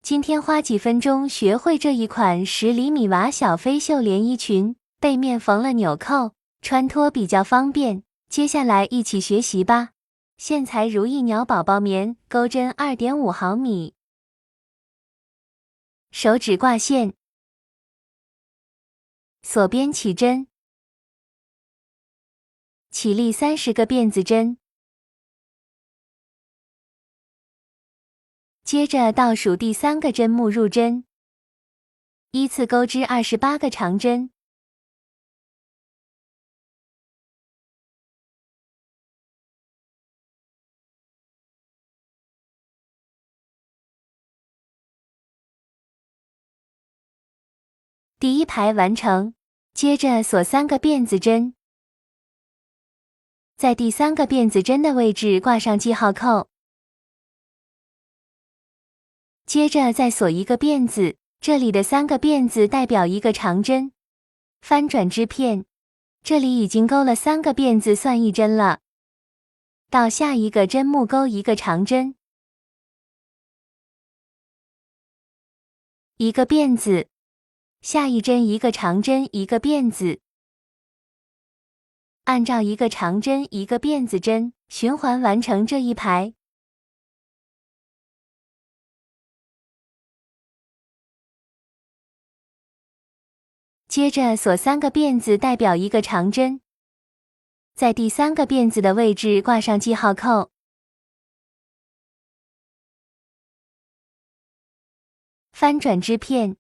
今天花几分钟学会这一款10厘米娃小飞袖连衣裙，背面缝了纽扣，穿脱比较方便。接下来一起学习吧。线材如意鸟宝宝棉，钩针2.5毫米，手指挂线，锁边起针，起立30个辫子针。接着倒数第3个针目入针，依次钩织28个长针。第1排完成，接着锁3个辫子针，在第3个辫子针的位置挂上记号扣。接着再锁一个辫子，这里的3个辫子代表一个长针。翻转织片，这里已经钩了3个辫子，算1针了。到下一个针目钩一个长针，一个辫子，下一针一个长针一个辫子，按照一个长针一个辫子针循环完成这一排。接着锁3个辫子，代表一个长针，在第3个辫子的位置挂上记号扣。翻转织片，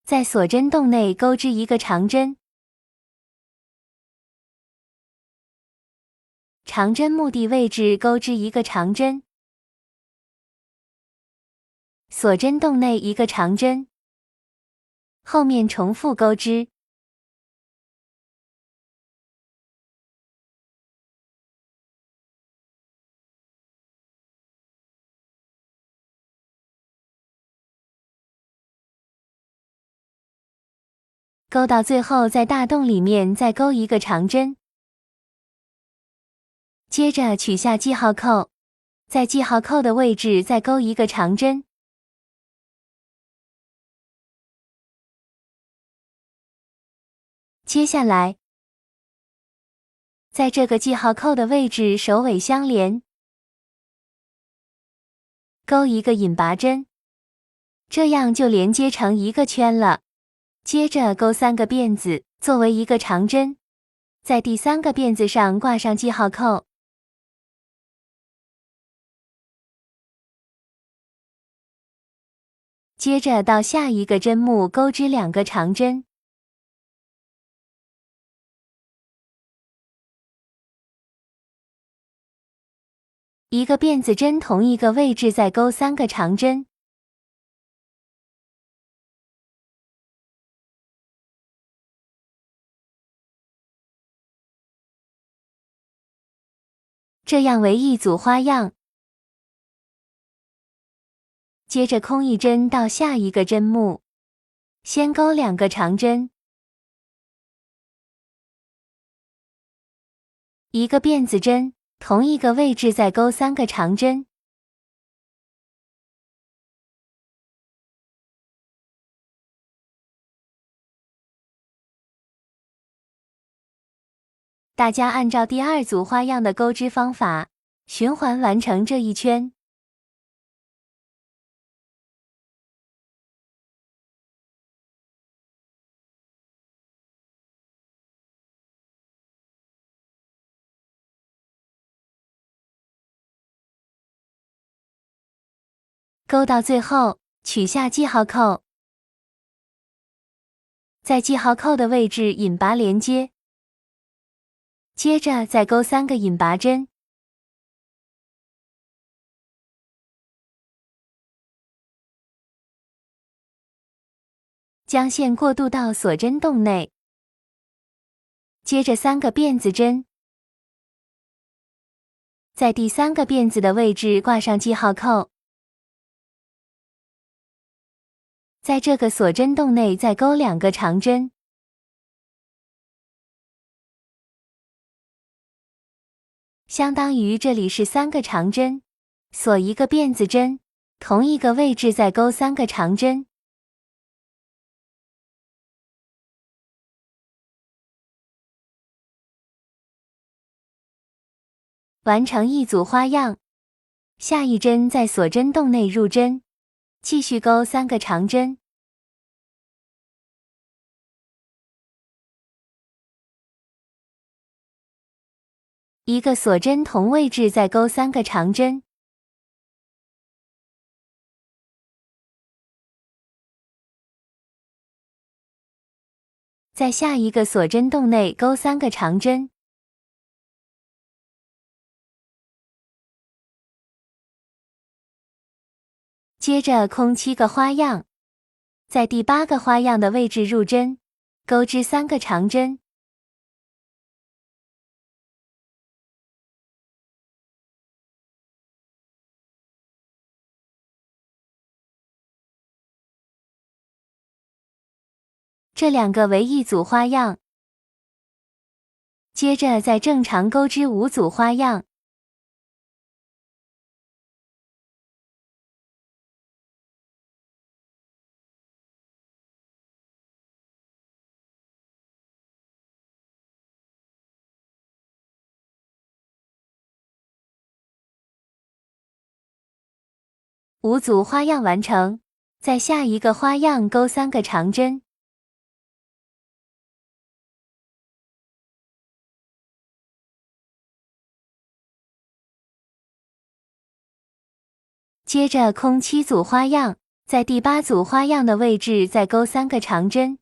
在锁针洞内钩织一个长针，长针目的位置钩织一个长针，锁针洞内一个长针，后面重复钩织。钩到最后，在大洞里面再钩一个长针，接着取下记号扣，在记号扣的位置再钩一个长针。接下来，在这个记号扣的位置首尾相连，钩一个引拔针，这样就连接成一个圈了。接着钩3个辫子，作为一个长针，在第3个辫子上挂上记号扣。接着到下一个针目钩织2个长针，一个辫子针同一个位置再钩3个长针。这样为一组花样。接着空一针到下一个针目，先钩2个长针，一个辫子针，同一个位置再钩3个长针。大家按照第2组花样的钩织方法，循环完成这一圈。钩到最后，取下记号扣，在记号扣的位置引拔连接，接着再钩3个引拔针，将线过渡到锁针洞内，接着3个辫子针，在第3个辫子的位置挂上记号扣，在这个锁针洞内再钩2个长针，相当于这里是3个长针，锁一个辫子针，同一个位置再钩3个长针。完成一组花样，下一针在锁针洞内入针，继续钩3个长针。一个锁针同位置再钩3个长针。在下一个锁针洞内钩3个长针。接着空7个花样，在第8个花样的位置入针，钩织3个长针。这2个为一组花样。接着再正常钩织5组花样。5组花样完成，在下一个花样钩3个长针。接着空7组花样，在第8组花样的位置再钩3个长针。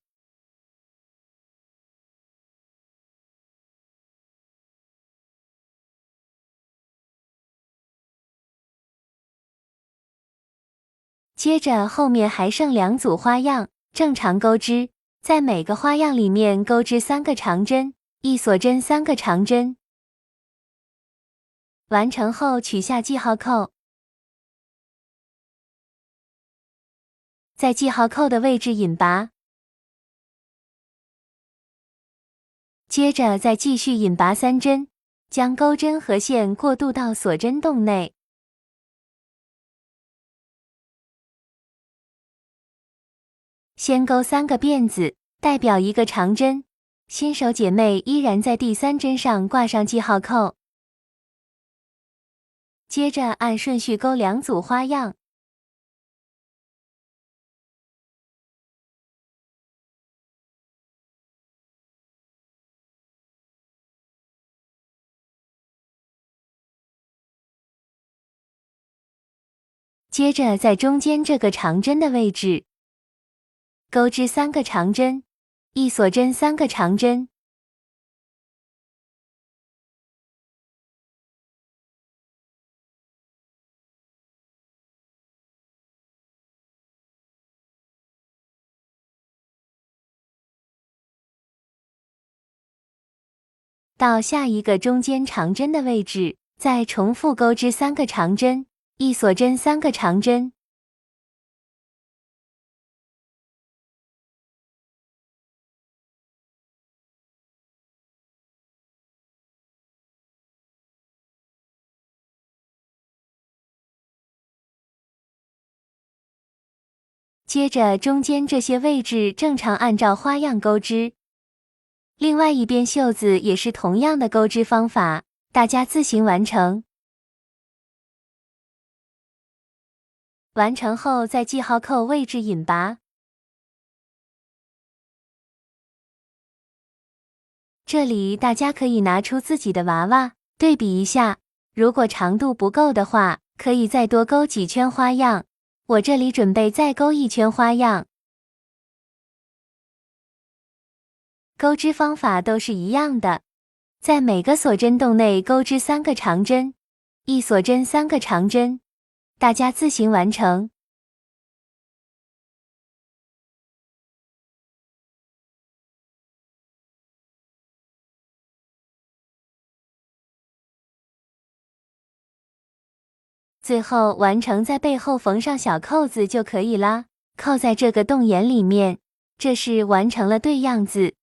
接着后面还剩2组花样，正常钩织，在每个花样里面钩织3个长针，一锁针3个长针。完成后取下记号扣，在记号扣的位置引拔，接着再继续引拔3针，将钩针和线过渡到锁针洞内。先钩3个辫子，代表1个长针。新手姐妹依然在第3针上挂上记号扣。接着按顺序钩2组花样。接着在中间这个长针的位置，钩织3个长针，一锁针3个长针。到下一个中间长针的位置，再重复钩织3个长针，一锁针3个长针。接着中间这些位置正常按照花样钩织。另外一边袖子也是同样的钩织方法，大家自行完成。完成后在记号扣位置引拔。这里大家可以拿出自己的娃娃，对比一下，如果长度不够的话，可以再多钩几圈花样。我这里准备再钩1圈花样。钩织方法都是一样的，在每个锁针洞内钩织3个长针，一锁针3个长针，大家自行完成。最后完成在背后缝上小扣子就可以啦，扣在这个洞眼里面，这是完成了对样子。